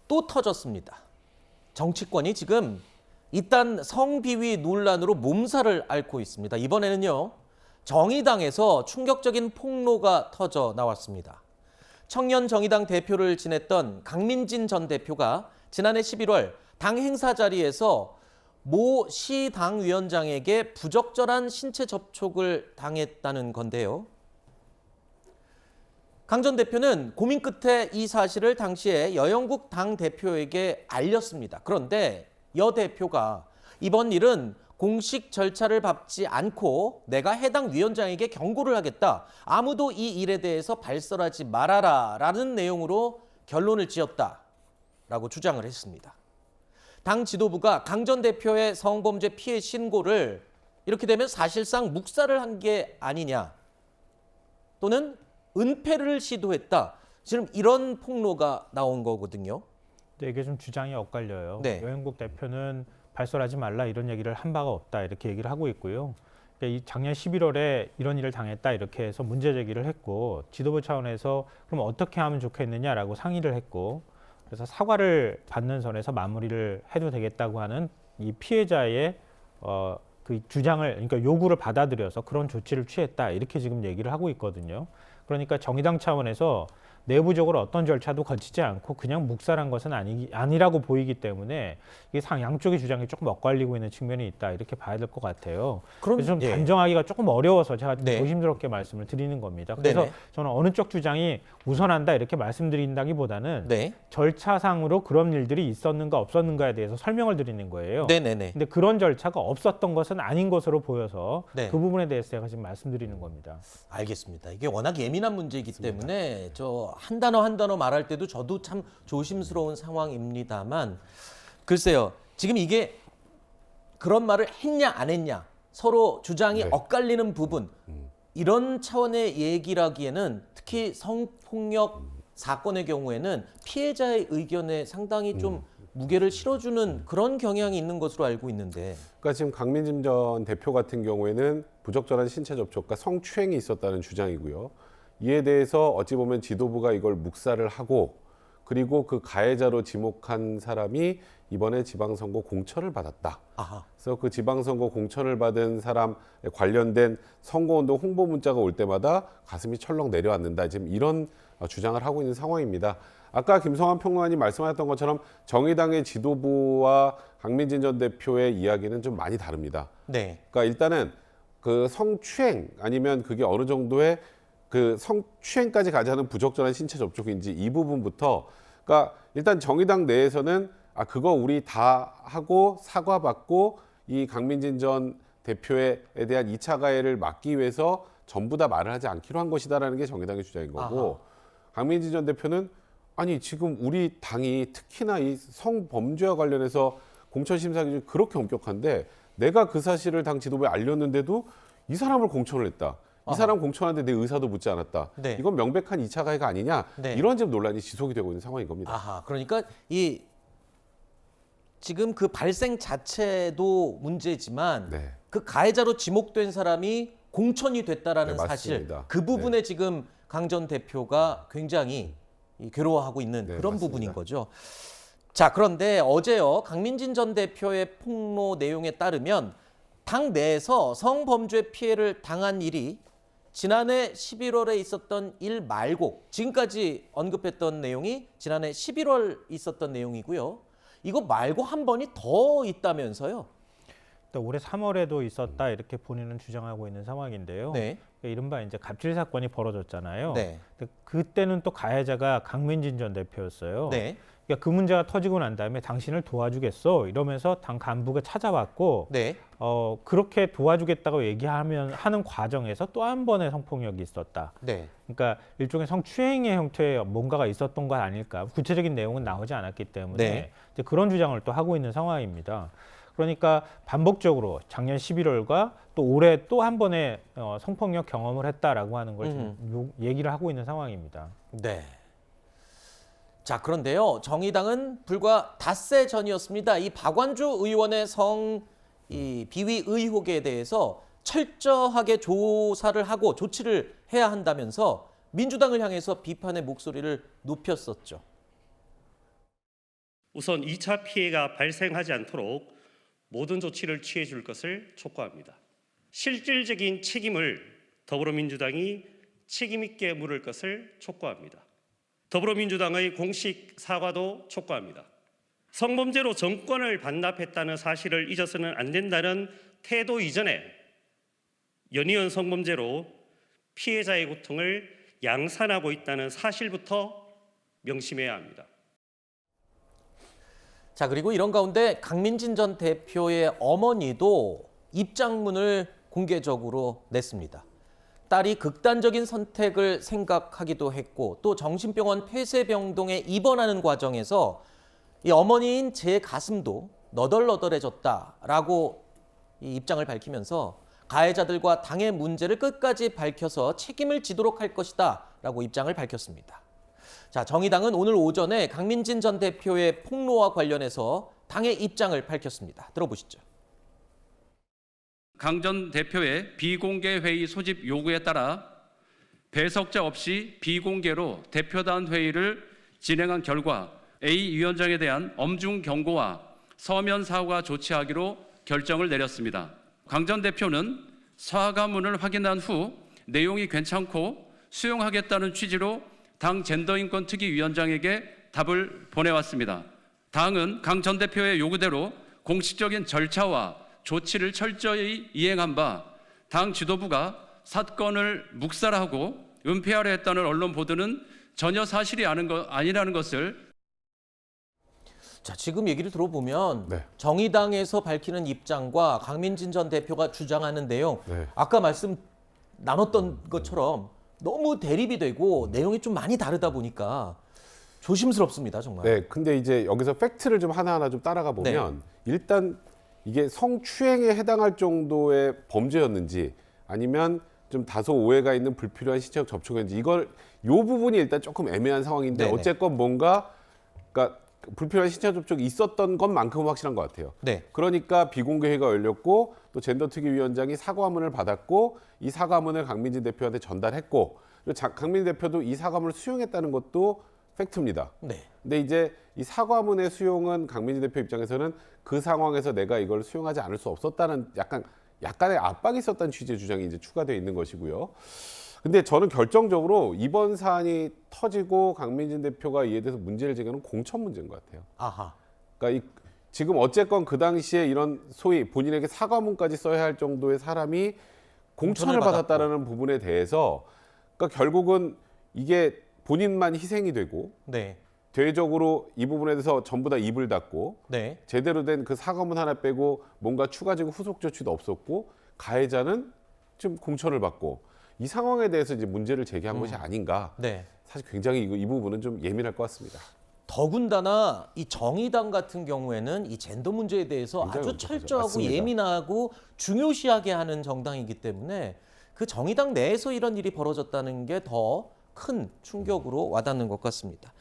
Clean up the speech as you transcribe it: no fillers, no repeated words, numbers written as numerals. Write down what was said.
또 터졌습니다. 정치권이 지금 이딴 성비위 논란으로 몸살을 앓고 있습니다. 이번에는요, 정의당에서 충격적인 폭로가 터져 나왔습니다. 청년정의당 대표를 지냈던 강민진 전 대표가 지난해 11월 당 행사 자리에서 모 시당위원장에게 부적절한 신체 접촉을 당했다는 건데요. 강 전 대표는 고민 끝에 이 사실을 당시에 여영국 당대표에게 알렸습니다. 그런데 여 대표가 이번 일은 공식 절차를 밟지 않고 내가 해당 위원장에게 경고를 하겠다. 아무도 이 일에 대해서 발설하지 말아라 라는 내용으로 결론을 지었다라고 주장을 했습니다. 당 지도부가 강 전 대표의 성범죄 피해 신고를 이렇게 되면 사실상 묵살을 한 게 아니냐 또는 은폐를 시도했다. 지금 이런 폭로가 나온 거거든요. 네, 이게 좀 주장이 엇갈려요. 네. 여영국 대표는 발설하지 말라 이런 얘기를 한 바가 없다 이렇게 얘기를 하고 있고요. 그러니까 이 작년 11월에 이런 일을 당했다 이렇게 해서 문제 제기를 했고 지도부 차원에서 그럼 어떻게 하면 좋겠느냐라고 상의를 했고 그래서 사과를 받는 선에서 마무리를 해도 되겠다고 하는 이 피해자의 그 주장을 그러니까 요구를 받아들여서 그런 조치를 취했다 이렇게 지금 얘기를 하고 있거든요. 그러니까 정의당 차원에서 내부적으로 어떤 절차도 거치지 않고 그냥 묵살한 것은 아니라고 보이기 때문에 이게 양쪽의 주장이 조금 엇갈리고 있는 측면이 있다 이렇게 봐야 될 것 같아요. 그래서 좀 단정하기가 조금 어려워서 제가 좀 조심스럽게 말씀을 드리는 겁니다. 그래서 저는 어느 쪽 주장이 우선한다 이렇게 말씀드린다기보다는 절차상으로 그런 일들이 있었는가 없었는가에 대해서 설명을 드리는 거예요. 근데 그런 절차가 없었던 것은 아닌 것으로 보여서 그 부분에 대해서 제가 지금 말씀드리는 겁니다. 알겠습니다. 이게 워낙 예민한 문제이기 때문에 한 단어 한 단어 말할 때도 저도 참 조심스러운 상황입니다만 글쎄요. 지금 이게 그런 말을 했냐 안 했냐 서로 주장이 엇갈리는 부분 이런 차원의 얘기라기에는 특히 성폭력 사건의 경우에는 피해자의 의견에 상당히 좀 무게를 실어주는 그런 경향이 있는 것으로 알고 있는데 그러니까 지금 강민진 전 대표 같은 경우에는 부적절한 신체 접촉과 성추행이 있었다는 주장이고요. 이에 대해서 어찌 보면 지도부가 이걸 묵살을 하고 그리고 그 가해자로 지목한 사람이 이번에 지방선거 공천을 받았다. 그래서 그 지방선거 공천을 받은 사람에 관련된 선거운동 홍보 문자가 올 때마다 가슴이 철렁 내려앉는다. 지금 이런 주장을 하고 있는 상황입니다. 아까 김성환 평론가님 말씀하셨던 것처럼 정의당의 지도부와 강민진 전 대표의 이야기는 좀 많이 다릅니다. 그러니까 일단은 그 성추행 아니면 그게 어느 정도의 그 성추행까지 가자는 부적절한 신체 접촉인지 이 부분부터 그러니까 일단 정의당 내에서는 그거 우리 다 하고 사과받고 이 강민진 전 대표에 대한 2차 가해를 막기 위해서 전부 다 말을 하지 않기로 한 것이다라는 게 정의당의 주장인 거고 강민진 전 대표는 아니 지금 우리 당이 특히나 이 성범죄와 관련해서 공천심사 기준이 그렇게 엄격한데 내가 그 사실을 당 지도부에 알렸는데도 이 사람을 공천을 했다. 이 사람 공천하는데 내 의사도 묻지 않았다. 이건 명백한 2차 가해가 아니냐. 이런 지금 논란이 지속이 되고 있는 상황인 겁니다. 그러니까 지금 그 발생 자체도 문제지만 그 가해자로 지목된 사람이 공천이 됐다라는 사실 그 부분에 지금 강 전 대표가 굉장히 괴로워하고 있는 그런 맞습니다. 부분인 거죠. 자, 그런데 어제요 강민진 전 대표의 폭로 내용에 따르면 당 내에서 성범죄 피해를 당한 일이 지난해 11월에 있었던 일 말고 지금까지 언급했던 내용이 지난해 11월 있었던 내용이고요. 이거 말고 한 번이 더 있다면서요? 올해 3월에도 있었다 이렇게 본인은 주장하고 있는 상황인데요. 이른바 이제 갑질 사건이 벌어졌잖아요. 그때는 또 가해자가 강민진 전 대표였어요. 그러니까 그 문제가 터지고 난 다음에 당신을 도와주겠어 이러면서 당 간부가 찾아왔고 그렇게 도와주겠다고 하는 과정에서 또 한 번의 성폭력이 있었다. 그러니까 일종의 성추행의 형태의 뭔가가 있었던 것 아닐까. 구체적인 내용은 나오지 않았기 때문에 이제 그런 주장을 또 하고 있는 상황입니다. 그러니까 반복적으로 작년 11월과 또 올해 또 한 번의 성폭력 경험을 했다라고 하는 걸 지금 얘기를 하고 있는 상황입니다. 자, 그런데요. 정의당은 불과 닷새 전이었습니다. 이 박완주 의원의 비위 의혹에 대해서 철저하게 조사를 하고 조치를 해야 한다면서 민주당을 향해서 비판의 목소리를 높였었죠. 우선 2차 피해가 발생하지 않도록 모든 조치를 취해 줄 것을 촉구합니다. 실질적인 책임을 더불어민주당이 책임 있게 물을 것을 촉구합니다. 더불어민주당의 공식 사과도 촉구합니다. 성범죄로 정권을 반납했다는 사실을 잊어서는 안 된다는 태도 이전에 연이은 성범죄로 피해자의 고통을 양산하고 있다는 사실부터 명심해야 합니다. 자, 그리고 이런 가운데 강민진 전 대표의 어머니도 입장문을 공개적으로 냈습니다. 딸이 극단적인 선택을 생각하기도 했고 또 정신병원 폐쇄병동에 입원하는 과정에서 이 어머니인 제 가슴도 너덜너덜해졌다라고 이 입장을 밝히면서 가해자들과 당의 문제를 끝까지 밝혀서 책임을 지도록 할 것이다라고 입장을 밝혔습니다. 자, 정의당은 오늘 오전에 강민진 전 대표의 폭로와 관련해서 당의 입장을 밝혔습니다. 들어보시죠. 강 전 대표의 비공개 회의 소집 요구에 따라 배석자 없이 비공개로 대표단 회의를 진행한 결과 A 위원장에 대한 엄중 경고와 서면 사과 조치하기로 결정을 내렸습니다. 강 전 대표는 사과문을 확인한 후 내용이 괜찮고 수용하겠다는 취지로 당 젠더인권특위위원장에게 답을 보내왔습니다. 당은 강 전 대표의 요구대로 공식적인 절차와 조치를 철저히 이행한 바 당 지도부가 사건을 묵살하고 은폐하려 했다는 언론 보도는 전혀 사실이 아니라는 것을. 자, 지금 얘기를 들어보면 네. 정의당에서 밝히는 입장과 강민진 전 대표가 주장하는 내용, 네. 아까 말씀 나눴던 것처럼 너무 대립이 되고 내용이 좀 많이 다르다 보니까 조심스럽습니다, 정말. 네, 근데 이제 여기서 팩트를 좀 하나하나 좀 따라가 보면 일단 이게 성추행에 해당할 정도의 범죄였는지 아니면 좀 다소 오해가 있는 불필요한 신체적 접촉이었는지 이 부분이 일단 조금 애매한 상황인데 네네. 어쨌건 뭔가 그러니까 불필요한 신체적 접촉이 있었던 것만큼은 확실한 것 같아요. 네. 그러니까 비공개회가 열렸고 또 젠더특위위원장이 사과문을 받았고 이 사과문을 강민진 대표한테 전달했고 그리고 강민진 대표도 이 사과문을 수용했다는 것도 팩트입니다. 네. 근데 이제 이 사과문의 수용은 강민진 대표 입장에서는 그 상황에서 내가 이걸 수용하지 않을 수 없었다는 약간의 압박이 있었다는 취지의 주장이 이제 추가되어 있는 것이고요. 근데 저는 결정적으로 이번 사안이 터지고 강민진 대표가 이에 대해서 문제를 제기하는 공천 문제인 것 같아요. 아하. 그러니까 지금 어쨌건 그 당시에 이런 소위 본인에게 사과문까지 써야 할 정도의 사람이 공천을 받았다라는 부분에 대해서 그러니까 결국은 이게 본인만 희생이 되고 네. 대외적으로 이 부분에 대해서 전부 다 입을 닫고 네. 제대로 된 그 사과문 하나 빼고 뭔가 추가적인 후속 조치도 없었고 가해자는 지금 공천을 받고 이 상황에 대해서 이제 문제를 제기한 것이 아닌가. 네. 사실 굉장히 이 부분은 좀 예민할 것 같습니다. 더군다나 이 정의당 같은 경우에는 이 젠더 문제에 대해서 굉장히 아주 철저하고 맞습니다. 예민하고 중요시하게 하는 정당이기 때문에 그 정의당 내에서 이런 일이 벌어졌다는 게 더 큰 충격으로 와닿는 것 같습니다.